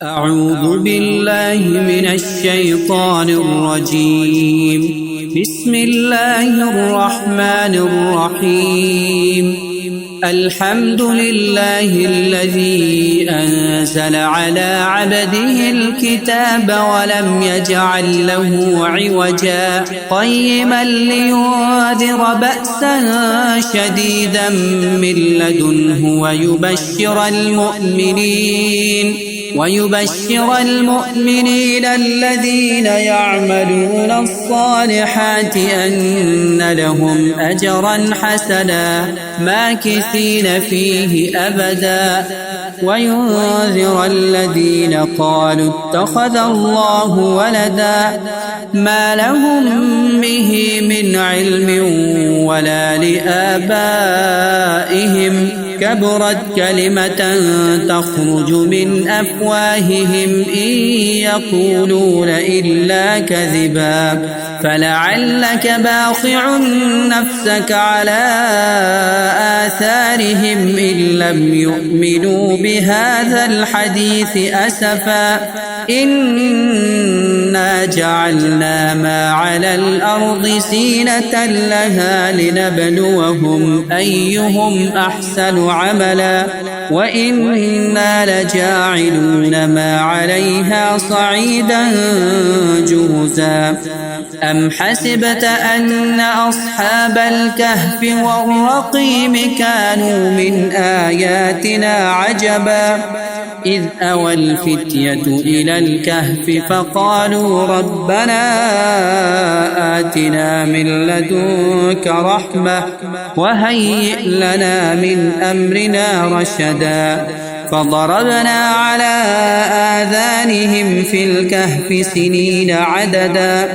أعوذ بالله من الشيطان الرجيم. بسم الله الرحمن الرحيم. الحمد لله الذي أنزل على عبده الكتاب ولم يجعل له عوجا قيما لينذر بأسا شديدا من لدنه ويبشر المؤمنين الذين يعملون الصالحات أن لهم أجرا حسنا ماكثين فيه أبدا وينذر الذين قالوا اتخذ الله ولدا ما لهم به من علم ولا لآبائهم كبرت كلمة تخرج من أفواههم إن يقولون إلا كذبا فلعلك باخع نفسك على آثارهم إن لم يؤمنوا بهذا الحديث أسفا إنا جعلنا ما على الأرض زينة لها لنبلوهم أيهم أحسن عملا وإنا لجاعلون ما عليها صعيدا جرزا أم حسبت أن أصحاب الكهف والرقيم كانوا من آياتنا عجبا إذ أوى الفتية إلى الكهف فقالوا ربنا آتنا من لدنك رحمة وهيئ لنا من أمرنا رشدا فضربنا على آذانهم في الكهف سنين عددا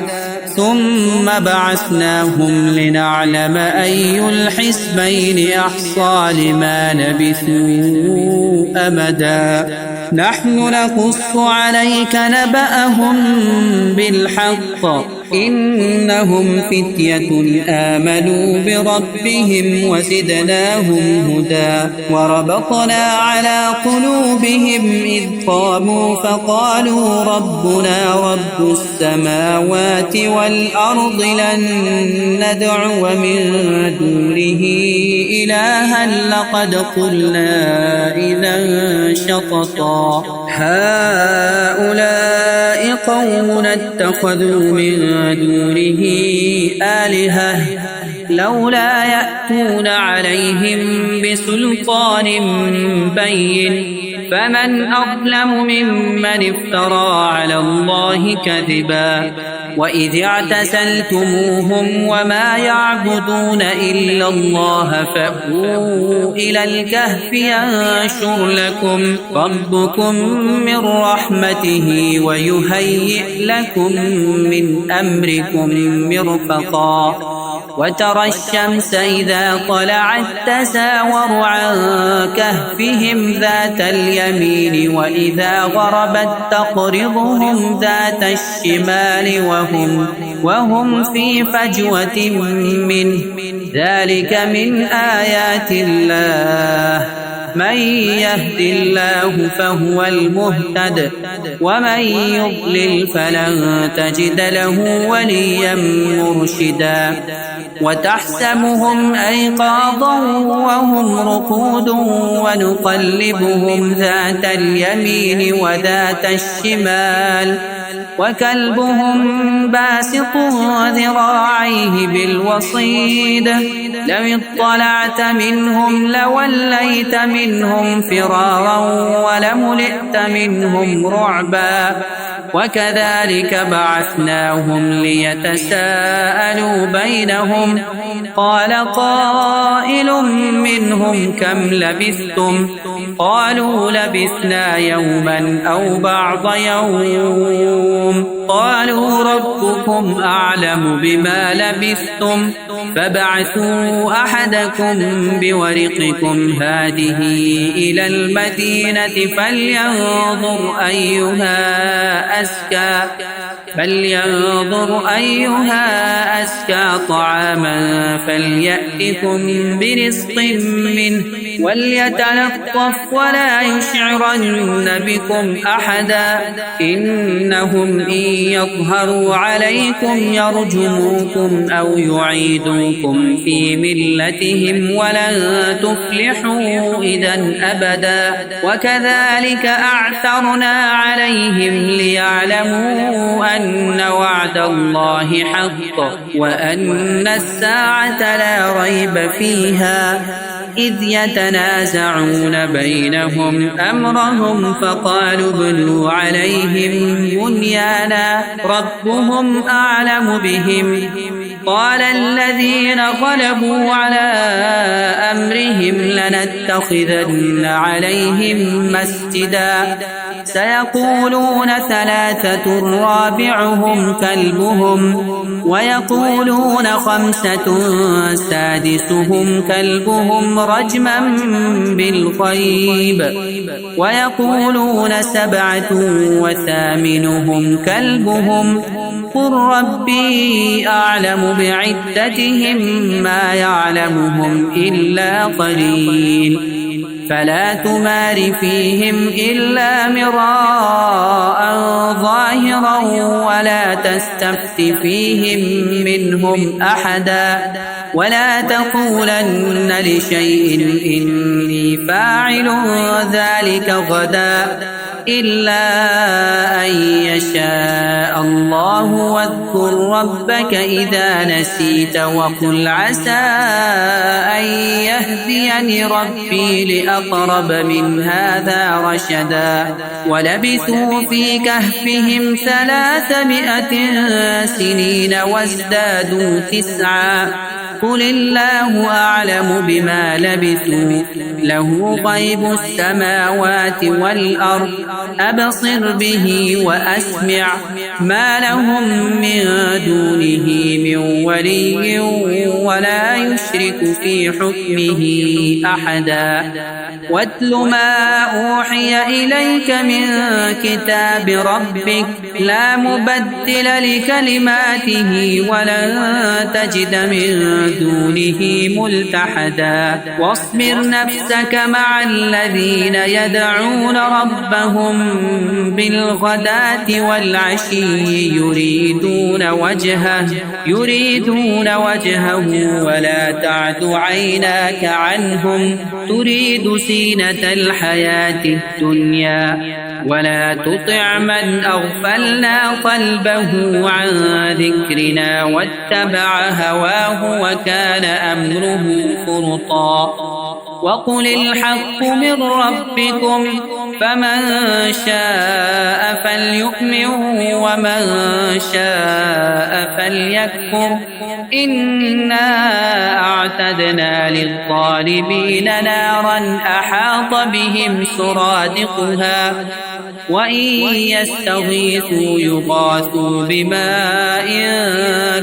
ثم بعثناهم لنعلم أي الحزبين أحصى لما لبثوا أمدا نحن نقص عليك نبأهم بالحق إنهم فتية آمنوا بربهم وزدناهم هدى وربطنا على قلوبهم إذ قاموا فقالوا ربنا رب السماوات والأرض لن ندعو من دونه إلها لقد قلنا إذا شططا هؤلاء قوم اتخذوا من دونه آلهة لولا يأتون عليهم بسلطان بين فمن أظلم ممن افترى على الله كذبا وإذ اعتزلتموهم وما يعبدون إلا الله فأووا إلى الكهف ينشر لكم ربكم من رحمته ويهيئ لكم من أمركم مرفقا وترى الشمس إذا طلعت تزاور عن كهفهم ذات اليمين وإذا غربت تقرضهم ذات الشمال وهم في فجوة منه ذلك من آيات الله من يهد الله فهو المهتد ومن يضلل فلن تجد له وليا مرشدا وتحسبهم أيقاظا وهم رقود ونقلبهم ذات اليمين وذات الشمال وكلبهم باسط ذراعيه بالوصيد لو اطلعت منهم لوليت منهم فرارا ولملئت منهم رعبا وكذلك بعثناهم ليتساءلوا بينهم قال قائل منهم كم لبثتم قالوا لبثنا يوما أو بعض يوم قالوا ربكم أعلم بما لبثتم فابعثوا أحدكم بورقكم هذه إلى المدينة فلينظر أيها فلينظر أيها أزكى طعاما فليأتكم برزق منه وليتلطف ولا يشعرن بكم أحدا إنهم إن يظهروا عليكم يرجموكم أو يعيدوكم في ملتهم ولن تفلحوا إذا أبدا وكذلك أعثرنا عليهم ليعلموا أن وعد الله حق وأن الساعة لا ريب فيها إذ يتنازعون بينهم أمرهم فقالوا ابنوا عليهم بنيانا ربهم أعلم بهم قال الذين غلبوا على أمرهم لنتخذن عليهم مسجدا سيقولون ثلاثة رابعهم كلبهم ويقولون خمسة سادسهم كلبهم رجما بالغيب ويقولون سبعة وثامنهم كلبهم قل ربي أعلم بعدتهم ما يعلمهم إلا قليل فلا تمار فيهم إلا مراء ظاهرا ولا تستفت فيهم منهم أحدا ولا تقولن لشيء إني فاعل ذلك غدا إلا أن يشاء الله واذكر ربك إذا نسيت وقل عسى أن يهديني ربي لأقرب من هذا رشدا ولبثوا في كهفهم 300 سنين وازدادوا 9 قل الله أعلم بما لبثوا له غيب السماوات والأرض أبصر به وأسمع ما لهم من دونه من ولي ولا يشرك في حكمه أحدا واتل ما أوحي إليك من كتاب ربك لا مبدل لكلماته ولن تجد من دونه ملتحدا واصبر نفسك مع الذين يدعون ربهم بالغداة والعشي يريدون وجهه ولا تعد عيناك عنهم تريد زينة الحياة الدنيا ولا تطع من أغفلنا قلبه عن ذكرنا واتبع هواه وكان أمره فرطا وقل الحق من ربكم فمن شاء فليؤمن ومن شاء فليكفر إنا أعتدنا للظالمين نارا أحاط بهم سرادقها وإن يستغيثوا يغاثوا بماء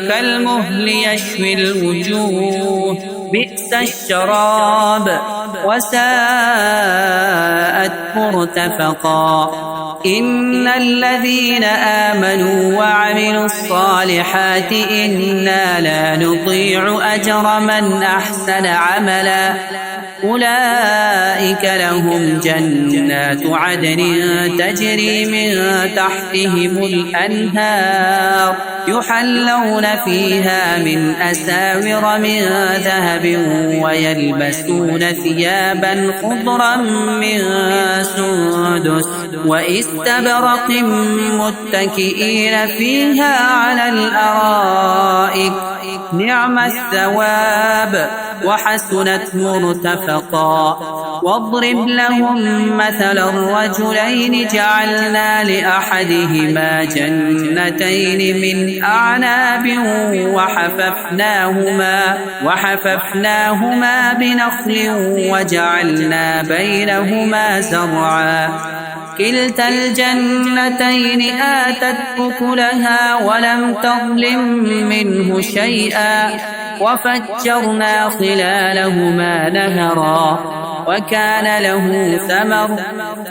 كالمهل يشوي الوجوه بئس الشراب وساءت مرتفقا إن الذين آمنوا وعملوا الصالحات إنا لا نضيع أجر من أحسن عملا أولئك لهم جنات عدن تجري من تحتهم الأنهار يحلون فيها من أساور من ذهب ويلبسون ثيابا خضرا من سندس واستبرق متكئين فيها على الأرائك نعم الثواب وحسنت مرتفقا واضرب لهم مثل الرجلين جعلنا لأحدهما جنتين من أعناب وحففناهما بنخل وجعلنا بينهما زرعا كلتا الجنتين آتت أكلها ولم تظلم منه شيئا وفجرنا خلالهما نهرا وكان له ثمر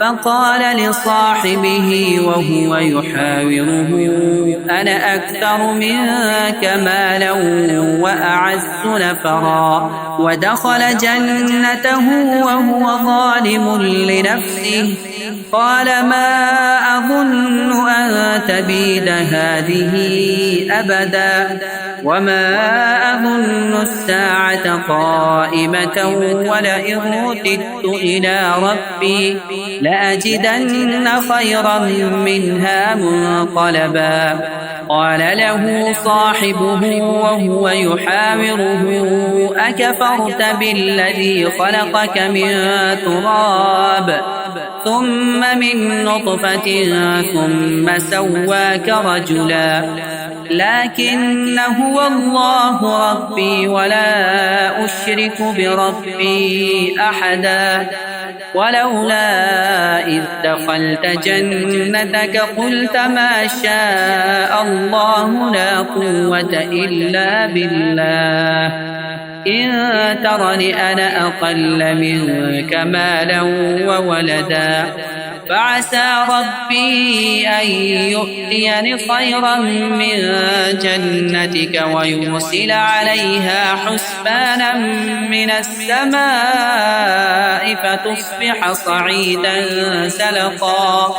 فقال لصاحبه وهو يحاوره أنا أكثر منك مالا وأعز نفرا ودخل جنته وهو ظالم لنفسه قال ما أظن أن تبيد هذه أبدا وما أظن الساعة قائمة ولئن رددت إلى ربي لأجدن خيرا منها منقلبا قال له صاحبه وهو يحاوره أكفرت بالذي خلقك من تراب ثم من نطفة ثم سواك رجلا لكن هو الله ربي ولا أشرك بربي أحدا ولولا إذ دخلت جنتك قلت ما شاء الله لا قوة إلا بالله إن ترني أنا أقل منك مالا وولدا فعسى ربي أن يؤتيني خيرا من جنتك ويرسل عليها حسبانا من السماء فتصبح صعيدا سلقا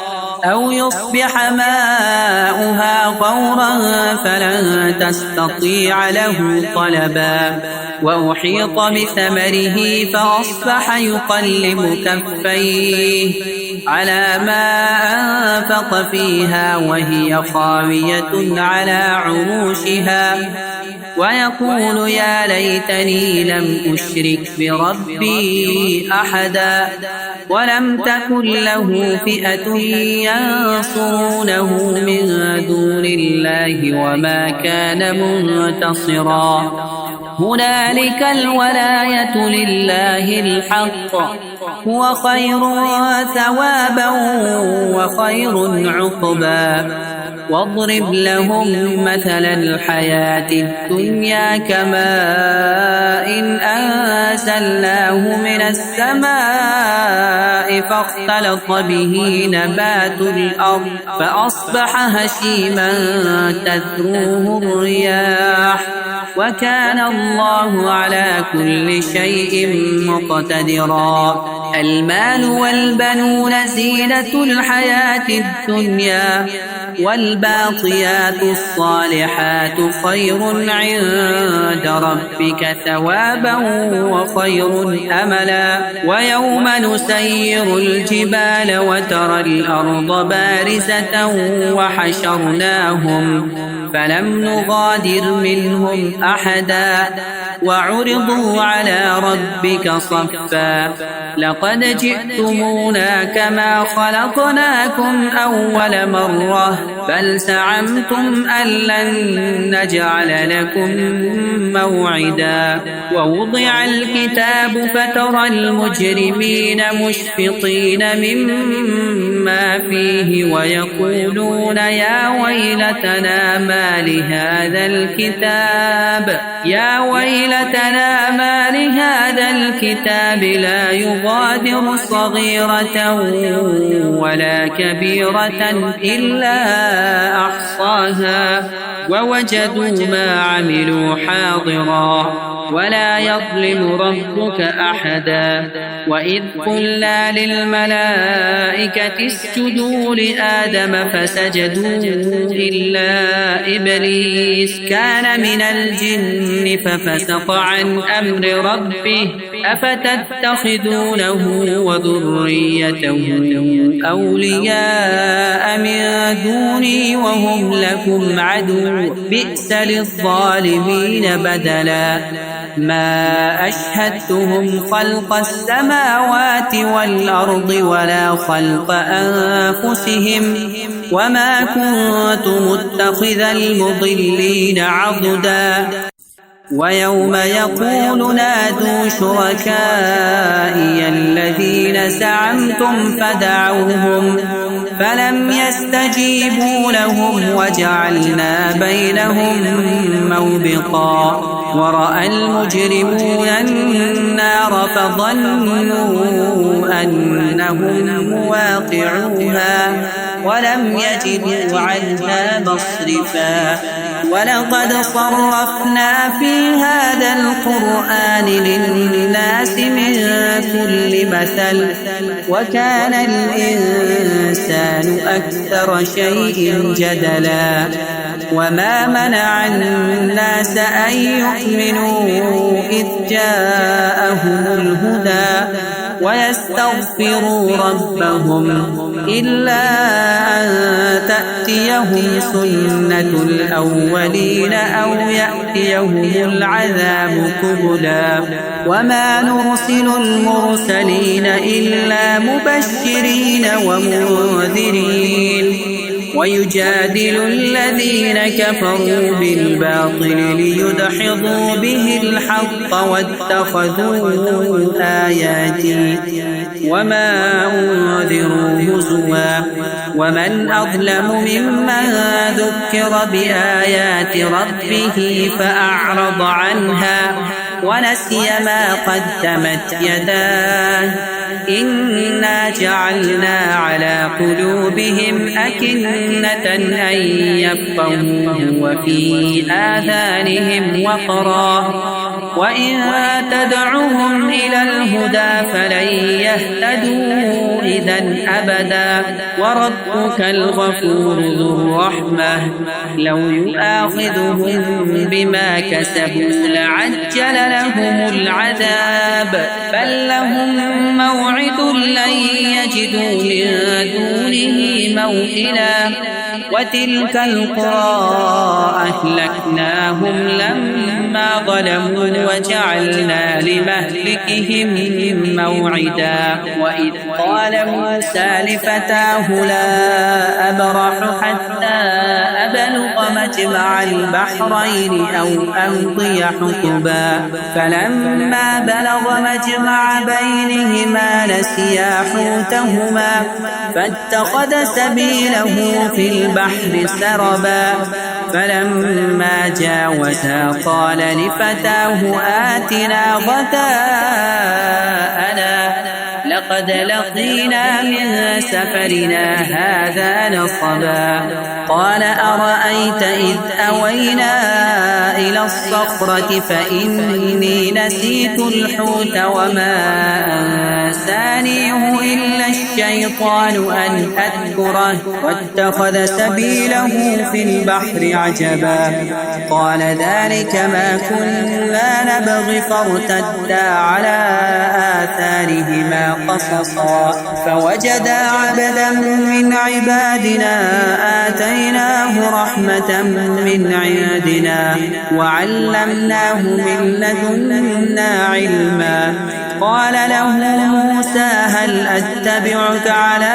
أو يصبح ماؤها غورا فلن تستطيع له طلبا وأحيط بثمره فأصبح يقلب كفيه على ما أنفق فيها وهي خاوية على عروشها ويقول يا ليتني لم أشرك بربي أحدا ولم تكن له فئة ينصرونه من دون الله وما كان منتصرا هنالك الولاية لله الحق هو خير ثوابا وخير عقبا واضرب لهم مثل الحياة الدنيا كماء إن أنزلناه من السماء فاختلط به نبات الأرض فأصبح هشيما تذروه الرياح وكان الله على كل شيء مقتدرا المال والبنون زينة الحياة الدنيا والباقيات الصالحات خير عند ربك ثوابا وخير أملا ويوم نسير الجبال وترى الأرض بارزة وحشرناهم فلم نغادر منهم أحدا وعرضوا على ربك صفا لقد جئتمونا كما خلقناكم أول مرة بل زعمتم أن لن نجعل لكم موعدا ووضع الكتاب فترى المجرمين مشفقين مما فيه ويقولون يا ويلتنا ما لهذا الكتاب لا يغادر صغيرة ولا كبيرة إلا أحصاها ووجدوا ما عملوا حاضرا ولا يظلم ربك أحدا وإذ قلنا للملائكة اسجدوا لآدم فسجدوا إلا إبليس كان من الجن ففسق عن أمر ربه أفتتخذونه وذريته أولياء من دوني وهم لكم عدو بئس للظالمين بدلا ما أشهدتهم خلق السماوات والأرض ولا خلق أنفسهم وما كنت متخذ المضلين عضدا ويوم يقول نادوا شركائي الذين زعمتم فدعوهم فلم يستجيبوا لهم وجعلنا بينهم موبقا ورأى المجرمون النار فظنوا أنهم مواقعوها ولم يجدوا عنها مصرفا ولقد صرفنا في هذا القرآن للناس من كل مثل وكان الإنسان أكثر شيء جدلا وما منع الناس أن يؤمنوا إذ جاءهم الهدى ويستغفروا ربهم إلا أن تأتيهم سنة الأولين أو يأتيهم العذاب قبلا وما نرسل المرسلين إلا مبشرين ومنذرين ويجادل الذين كفروا بالباطل ليدحضوا به الحق واتخذوا آياتي وما أنذروا هزوا ومن أظلم ممن ذكر بآيات ربه فأعرض عنها ونسي ما قدمت يداه إنا جعلنا على قلوبهم أكنة أن يفقهوه وفي آذانهم وقرا وإن تدعوهم إلى الهدى فلن يهتدوا إذا أبدا وربك الغفور ذو الرحمة لو يؤاخذهم بما كسبوا لعجل لهم العذاب بل لهم موعد لن يجدوا من دونه موئلا وتلك القرى أهلكناهم لما ظلموا وجعلنا لمهلكهم موعدا وإذ قال موسى لفتاه لا أبرح حتى أبلغ مجمع البحرين أو أمضي حقبا فلما بلغ مجمع بينهما نسيا حوتهما فاتخذ سبيله في البحر سربا فلما جاوزا قال لفتاه آتنا غداءنا لقد لقينا من سفرنا هذا نصبا قال أرأيت إذ أوينا إلى الصخرة فإني نسيت الحوت وما أنسانيه إلا الشيطان أن أذكره واتخذ سبيله في البحر عجبا قال ذلك ما كنا نبغي فارتدا على آثارهما قصصا فوجدا عبدا من عبادنا آتيناه رحمة من عندنا وعلمناه من لدنا علما قال له موسى هل أتبعك على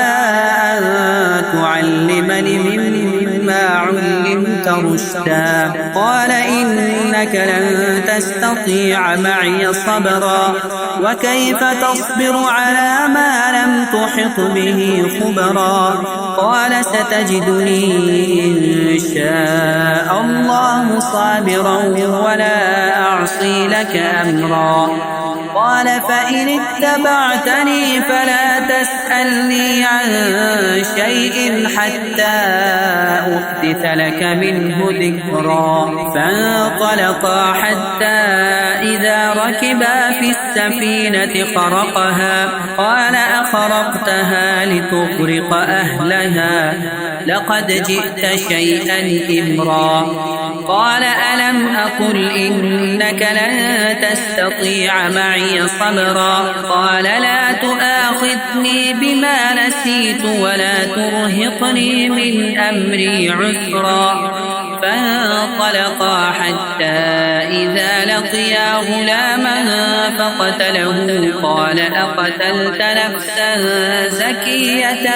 أن تعلمني مما علمت رشدا قال إنك لن تستطيع معي صبرا وكيف تصبر على ما لم تحط به خبرا قال ستجدني إن شاء الله صابرا ولا أعصي لك أمرا قال فإن اتبعتني فلا تسألني عن شيء حتى أحدث لك منه ذكرا فانطلقا حتى إذا ركبا في السفينة خرقها قال أخرقتها لتغرق أهلها لقد جئت شيئا إمرا قال ألم أقل إنك لن تستطيع معي صبرا قال لا تؤاخذني بما نسيت ولا ترهقني من أمري عسرا فانطلقا حتى إذا لقيا غلاما فقتله قال أقتلت نفسا زكية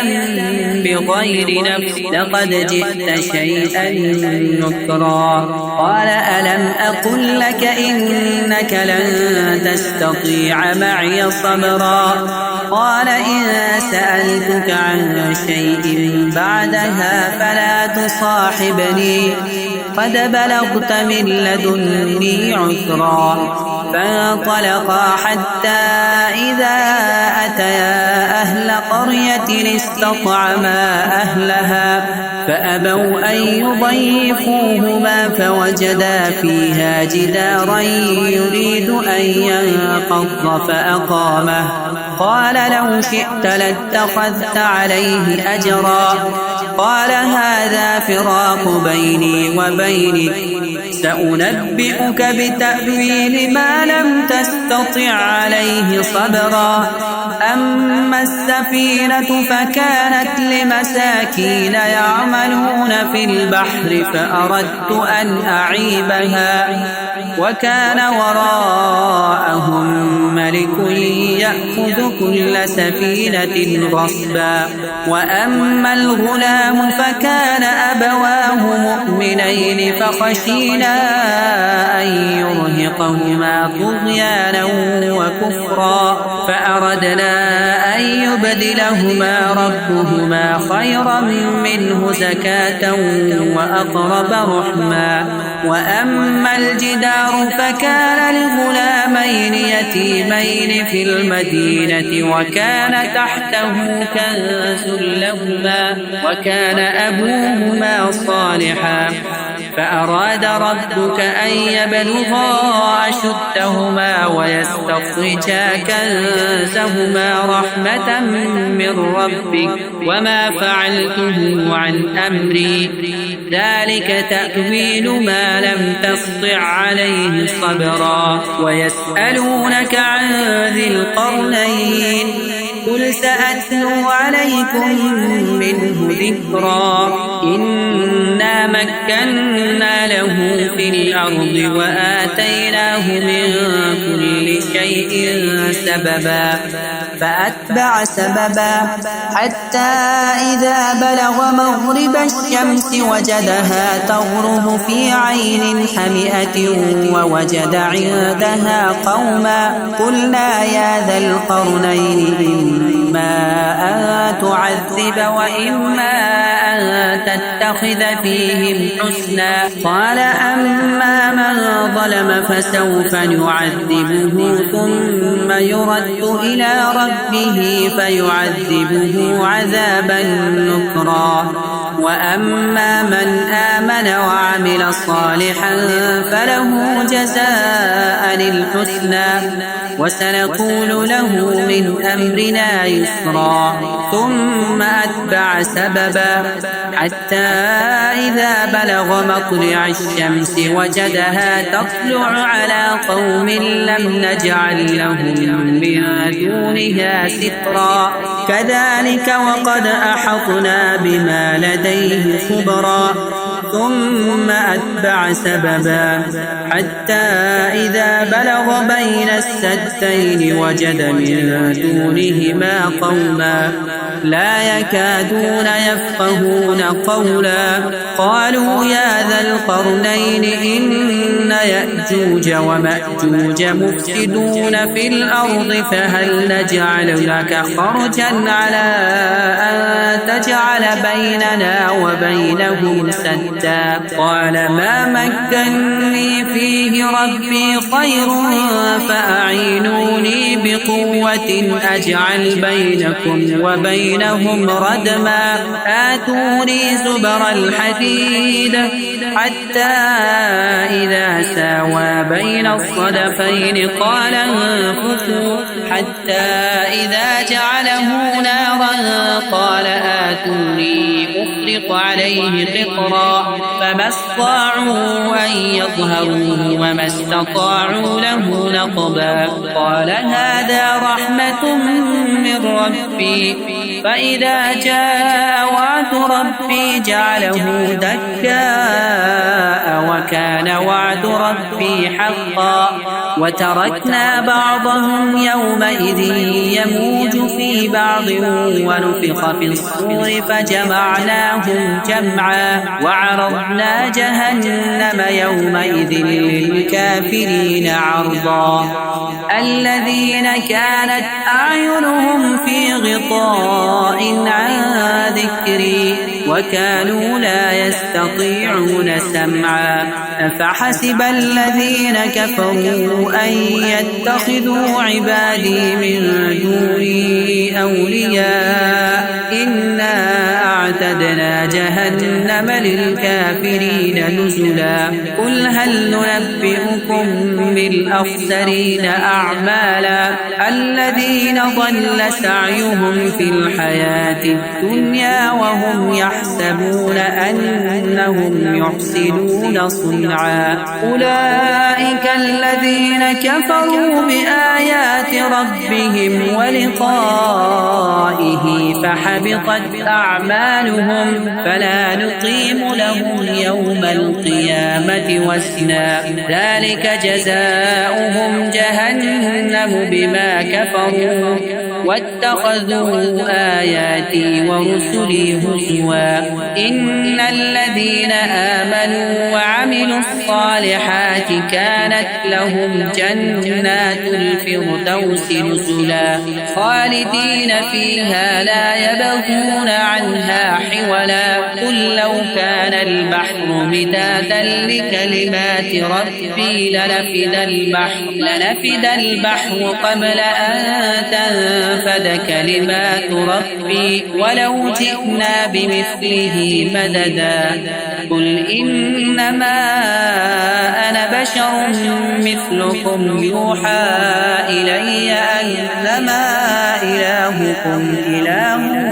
بغير نفس لقد جئت شيئا نكرا قال ألم أقل لك إنك لن تستطيع معي صبرا قال إن سألتك عن شيء بعدها فلا تصاحبني قد بلغت من لدني عذرا. فانطلقا حتى إذا أتيا أهل قرية استطعما أهلها فأبوا أن يضيفوهما فوجدا فيها جدارا يريد أن ينقض فأقامه. قال لو شئت لاتخذت عليه أجرا. قال هذا فراق بيني وبينك سأنبئك بتأويل ما لم تستطع عليه صبرا. أما السفينة فكانت لمساكين يعملون في البحر فأردت أن أعيبها وكان وراءهم ملك يأخذ كل سفينة غصبا. وأما الغلام فكان أبواه مؤمنين فخشينا أن يرهقهما طغيانا وكفرا فأردنا أن يبدلهما ربهما خيرا منه زكاة وأقرب رحما. وأما الجدار فكان لغلامين يتيمين في المدينة وكان تحته كنز لهما وكان أبوهما صالحا فأراد ربك أن يبلغا أشدهما ويستخرجا كنزهما رحمة من ربك وما فعلته عن أمري ذلك تأويل ما لم تسطع عليه صبرا. ويسألونك عن ذي القرنين قل سأتلو عليكم منه ذكرا. إنا مكنا له في الأرض وآتيناه من كل شيء سببا. فأتبع سببا حتى إذا بلغ مغرب الشمس وجدها تغرب في عين حمئة ووجد عندها قوما قلنا يا ذا القرنين إما أن تعذب وإما أن تتخذ فيهم حسنا. قال أما من ظلم فسوف نعذبه ثم يرد إلى ربه فيعذبه عذابا نكرا. وأما من آمن وعمل صالحا فله جزاء الحسنى وسنقول له من أمرنا يسرا. ثم أتبع سببا حتى إذا بلغ مطلع الشمس وجدها تطلع على قوم لم نجعل لهم من دونها سترا. كذلك وقد أحطنا بما لديه خبرا. ثم أتبع سببا حتى إذا بلغ بين السدين وجد من دونهما قوما لا يكادون يفقهون قولا. قالوا يا ذا القرنين إن يأجوج ومأجوج مفسدون في الأرض فهل نجعل لك خرجا على أن تجعل بيننا وبينهم سدا. قال ما مكنني فيه ربي خير فأعينوني بقوة أجعل بينكم وبينهم ردما. آتوني زبر الحديد حتى إذا ساوى بين الصدفين قال انفخوا حتى إذا جعله نارا قال آتوني أفرق عليه قطرا. فما استطاعوا أن يظهروه وما استطاعوا له نقبا. قال هذا رحمة من ربي فإذا جاء وعد ربي جعله دكاء وكان وعد ربي حقا. وتركنا بعضهم يومئذ يموج في بعض ونفخ في الصور فجمعناهم جمعا وعرضنا جهنم يومئذ للكافرين عرضا الذين كانت أعينهم في غطاء عن ذكري وكانوا لا يستطيعون سمعا أفحسب الذين كفروا أن يتخذوا عبادي من دوني أولياء إنا أعتدنا جهنم للكافرين نزلا قل هل ننبئكم بالأخسرين أعمالا الذين ضل سعيهم في الحياة الدنيا وهم يحسبون أنهم يحسنون صنعا أولئك الذين كفروا بآيات ربهم ولقائه فحبطت أعمالهم فلا نقيم لهم يوم القيامة وزنا ذلك جزاؤهم جهنم بما كفروا واتخذوا آياتي ورسلي هزوا إن الذين آمنوا وعملوا الصالحات كانت لهم جنات الفردوس نزلا خالدين فيها لا يبغون عنها حولا قل لو كان البحر مدادا لكلمات ربي لنفد البحر قبل أن تنفد كلمات ربي ولو جئنا بمثله مددا قل إنما أنا بشر مثلكم يوحى إلي أنما إلهكم إله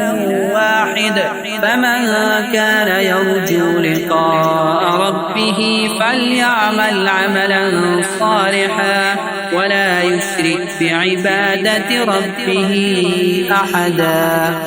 واحد فمن كان يرجو لقاء ربه فليعمل عملا صالحا ولا يشرك بعبادة ربه أحدا.